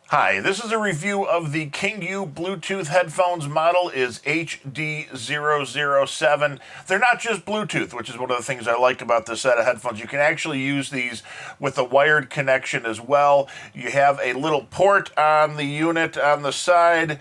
Hi, this is a review of the KingYou Bluetooth headphones. Model is HD-007. They're not just Bluetooth, which is one of the things I like about this set of headphones. You can actually use these with a wired connection as well. You have a little port on the unit on the side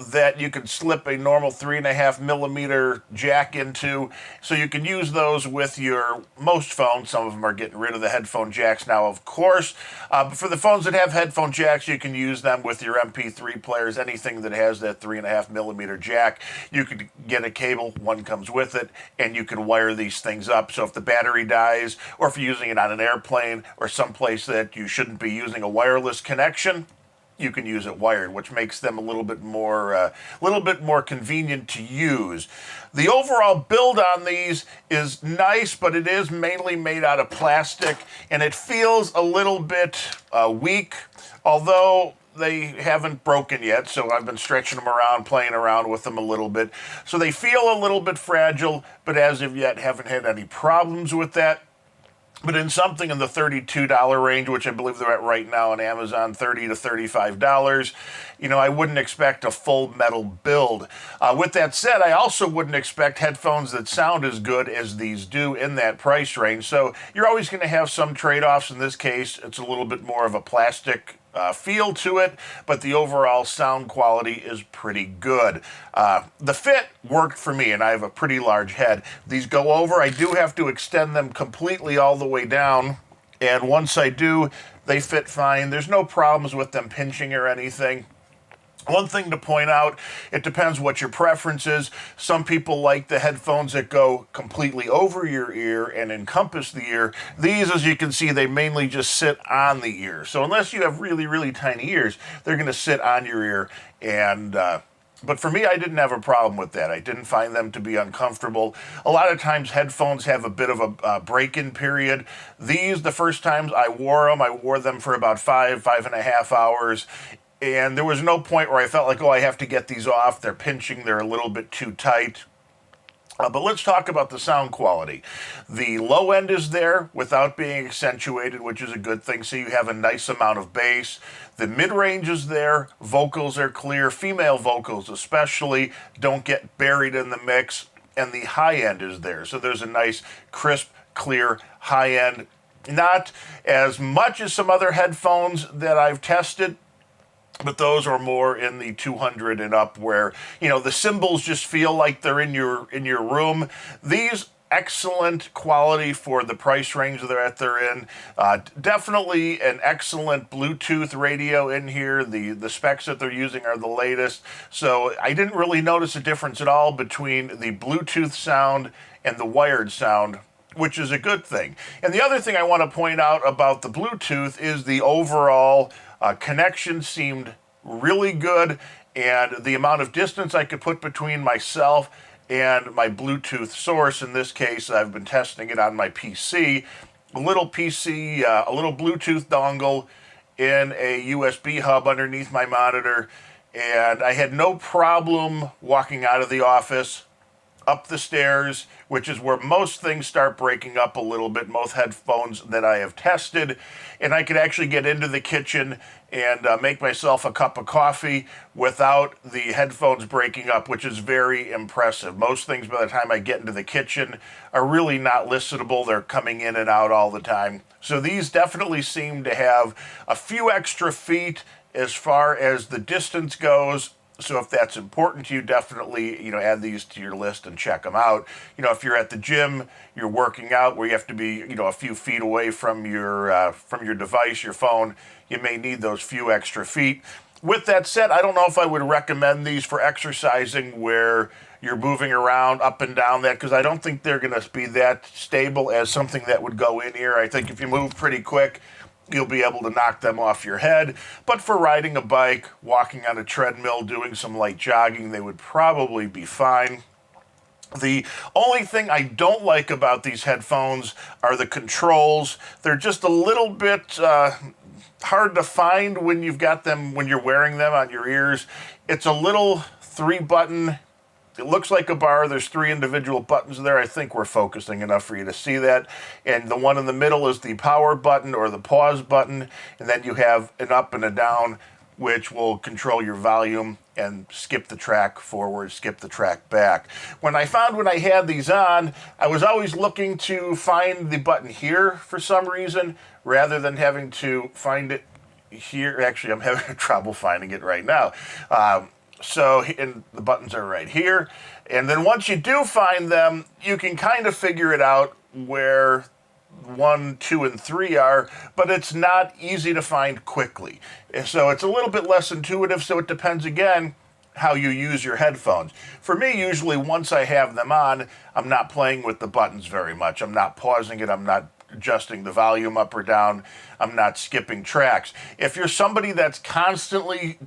that you can slip a normal 3.5 millimeter jack into, so you can use those with your most phones. Some of them are getting rid of the headphone jacks now, of course, but for the phones that have headphone jacks, you can use them with your MP3 players. Anything that has that 3.5 millimeter jack, you could get a cable, one comes with it, and you can wire these things up. So if the battery dies, or if you're using it on an airplane or someplace that you shouldn't be using a wireless connection, you can use it wired, which makes them a little bit more convenient to use. The overall build on these is nice, but it is mainly made out of plastic, and it feels a little bit weak, although they haven't broken yet, so I've been stretching them around, playing around with them a little bit. So they feel a little bit fragile, but as of yet haven't had any problems with that. But in something in the $32 range, which I believe they're at right now on Amazon, $30 to $35, I wouldn't expect a full metal build. With that said, I also wouldn't expect headphones that sound as good as these do in that price range. So you're always going to have some trade-offs. In this case, it's a little bit more of a plastic feel to it, but the overall sound quality is pretty good. The fit worked for me, and I have a pretty large head. These go over. I do have to extend them completely all the way down, and once I do, they fit fine. There's no problems with them pinching or anything. One thing to point out, it depends what your preference is. Some people like the headphones that go completely over your ear and encompass the ear. These, as you can see, they mainly just sit on the ear. So unless you have really, really tiny ears, they're going to sit on your ear. But for me, I didn't have a problem with that. I didn't find them to be uncomfortable. A lot of times headphones have a bit of a break-in period. These, the first times I wore them for about 5.5 hours. And there was no point where I felt like, oh, I have to get these off. They're pinching. They're a little bit too tight. But let's talk about the sound quality. The low end is there without being accentuated, which is a good thing, so you have a nice amount of bass. The mid-range is there. Vocals are clear. Female vocals especially don't get buried in the mix. And the high end is there. So there's a nice, crisp, clear high end. Not as much as some other headphones that I've tested, but those are more in the 200 and up, where the cymbals just feel like they're in your room. These, excellent quality for the price range that they're in. Definitely an excellent Bluetooth radio in here. The specs that they're using are the latest, so I didn't really notice a difference at all between the Bluetooth sound and the wired sound, which is a good thing. And the other thing I want to point out about the Bluetooth is the overall connection seemed really good, and the amount of distance I could put between myself and my Bluetooth source. In this case, I've been testing it on my PC. A little Bluetooth dongle in a USB hub underneath my monitor, and I had no problem walking out of the office, up the stairs, which is where most things start breaking up a little bit, most headphones that I have tested, and I could actually get into the kitchen and make myself a cup of coffee without the headphones breaking up, which is very impressive. Most things, by the time I get into the kitchen, are really not listenable. They're coming in and out all the time. So these definitely seem to have a few extra feet as far as the distance goes. So if that's important to you, definitely, add these to your list and check them out. If you're at the gym, you're working out where you have to be, a few feet away from your device, your phone, you may need those few extra feet. With that said, I don't know if I would recommend these for exercising where you're moving around up and down that, because I don't think they're going to be that stable as something that would go in here. I think if you move pretty quick, you'll be able to knock them off your head. But for riding a bike, walking on a treadmill, doing some light jogging, they would probably be fine. The only thing I don't like about these headphones are the controls. They're just a little bit hard to find when you've got them, when you're wearing them on your ears. It's a little 3-button It looks like a bar. There's 3 individual buttons there. I think we're focusing enough for you to see that. And the one in the middle is the power button or the pause button. And then you have an up and a down, which will control your volume and skip the track forward, skip the track back. When I had these on, I was always looking to find the button here for some reason, rather than having to find it here. Actually, I'm having trouble finding it right now. And the buttons are right here. And then once you do find them, you can kind of figure it out where 1, 2, and 3 are, but it's not easy to find quickly. So it's a little bit less intuitive, so it depends, again, how you use your headphones. For me, usually once I have them on, I'm not playing with the buttons very much. I'm not pausing it. I'm not adjusting the volume up or down. I'm not skipping tracks. If you're somebody that's constantly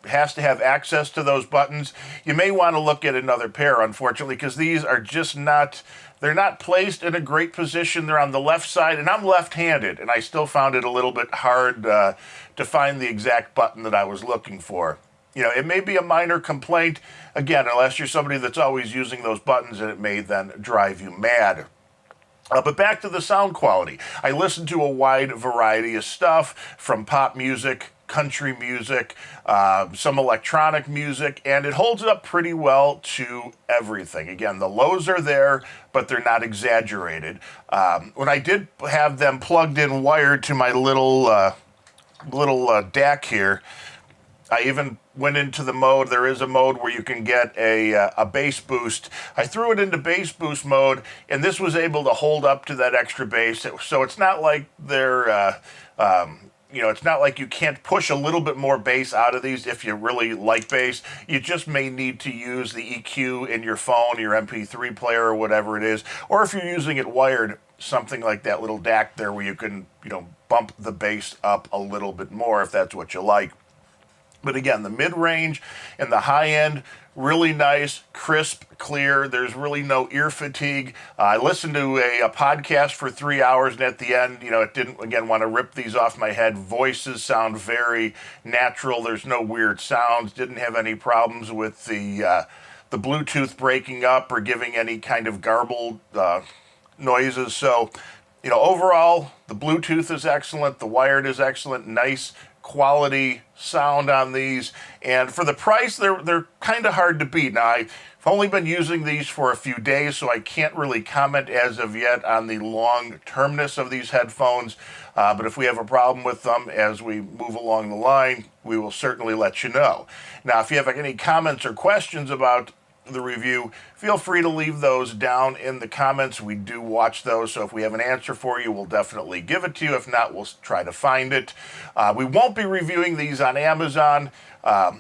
has to have access to those buttons, you may want to look at another pair, unfortunately, because these are just not, they're not placed in a great position. They're on the left side, and I'm left-handed, and I still found it a little bit hard to find the exact button that I was looking for. You know, it may be a minor complaint, again, unless you're somebody that's always using those buttons, and it may then drive you mad. But back to the sound quality. I listen to a wide variety of stuff, from pop music, country music, some electronic music, and it holds up pretty well to everything. Again, the lows are there, but they're not exaggerated. When I did have them plugged in wired to my little DAC here, I even went into the mode. There is a mode where you can get a bass boost. I threw it into bass boost mode, and this was able to hold up to that extra bass. So it's not like it's not like you can't push a little bit more bass out of these if you really like bass. You just may need to use the EQ in your phone, your MP3 player, or whatever it is. Or if you're using it wired, something like that little DAC there where you can, bump the bass up a little bit more if that's what you like. But again, the mid-range and the high-end, really nice, crisp, clear. There's really no ear fatigue. I listened to a podcast for 3 hours, and at the end, it didn't, again, want to rip these off my head. Voices sound very natural. There's no weird sounds. Didn't have any problems with the Bluetooth breaking up or giving any kind of garbled noises. So, overall, the Bluetooth is excellent. The wired is excellent. Nice quality sound on these, and for the price, they're kind of hard to beat. Now, I've only been using these for a few days, so I can't really comment as of yet on the long-termness of these headphones, but if we have a problem with them as we move along the line, we will certainly let you know. Now, if you have any comments or questions about the review, feel free to leave those down in the comments. We do watch those, so if we have an answer for you, we'll definitely give it to you. If not, we'll try to find it. We won't be reviewing these on Amazon.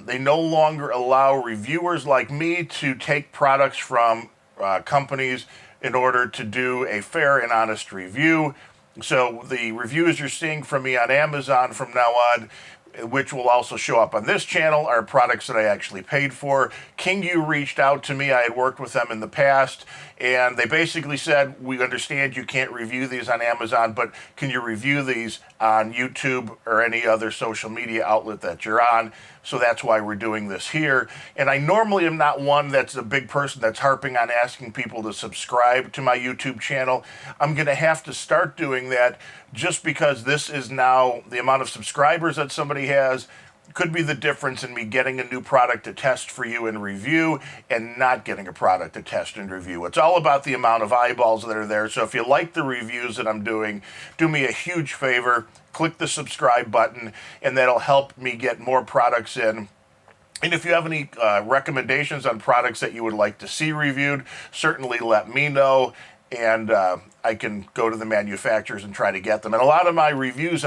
They no longer allow reviewers like me to take products from companies in order to do a fair and honest review. So the reviews you're seeing from me on Amazon from now on, which will also show up on this channel, are products that I actually paid for. KingYou reached out to me. I had worked with them in the past, and they basically said, we understand you can't review these on Amazon, but can you review these on YouTube or any other social media outlet that you're on? So that's why we're doing this here. And I normally am not one that's a big person that's harping on asking people to subscribe to my YouTube channel. I'm going to have to start doing that just because this is now the amount of subscribers that somebody has could be the difference in me getting a new product to test for you and review and not getting a product to test and review. It's all about the amount of eyeballs that are there. So if you like the reviews that I'm doing, do me a huge favor, click the subscribe button, and that'll help me get more products in. And if you have any recommendations on products that you would like to see reviewed, certainly let me know, and I can go to the manufacturers and try to get them. And a lot of my reviews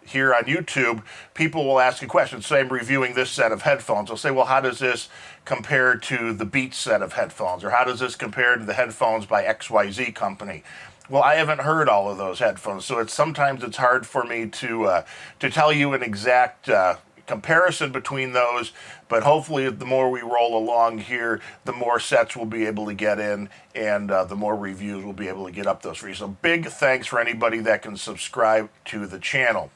here on YouTube, people will ask a question. Say I'm reviewing this set of headphones. They'll say, well, how does this compare to the Beats set of headphones? Or how does this compare to the headphones by XYZ company? Well, I haven't heard all of those headphones, so sometimes it's hard for me to tell you an exact comparison between those, but hopefully the more we roll along here, the more sets we'll be able to get in, and the more reviews we'll be able to get up those for you. So big thanks for anybody that can subscribe to the channel.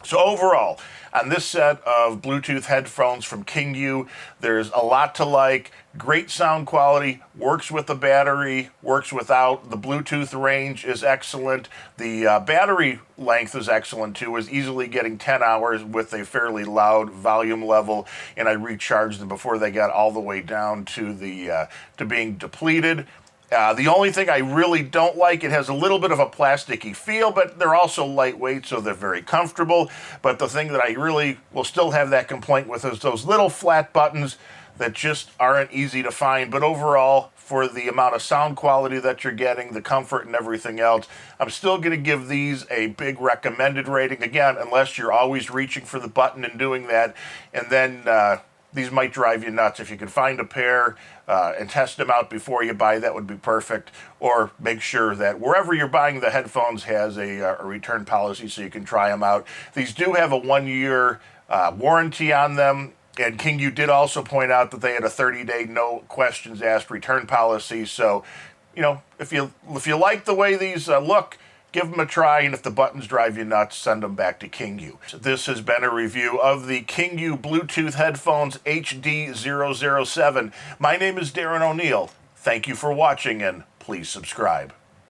So overall, on this set of Bluetooth headphones from KingYou, there's a lot to like. Great sound quality, works with the battery, works without. The Bluetooth range is excellent. The battery length is excellent too, is easily getting 10 hours with a fairly loud volume level, and I recharged them before they got all the way down to to being depleted. The only thing I really don't like, it has a little bit of a plasticky feel, but they're also lightweight, so they're very comfortable. But the thing that I really will still have that complaint with is those little flat buttons that just aren't easy to find. But overall, for the amount of sound quality that you're getting, the comfort and everything else, I'm still going to give these a big recommended rating. Again, unless you're always reaching for the button and doing that, and then these might drive you nuts. If you can find a pair and test them out before you buy, that would be perfect. Or make sure that wherever you're buying the headphones has a return policy so you can try them out. These do have a 1-year warranty on them. And KingYou did also point out that they had a 30-day no questions asked return policy. So, you know, if you like the way these look, give them a try, and if the buttons drive you nuts, send them back to KingYou. So this has been a review of the KingYou Bluetooth headphones HD-007. My name is Darren O'Neill. Thank you for watching, and please subscribe.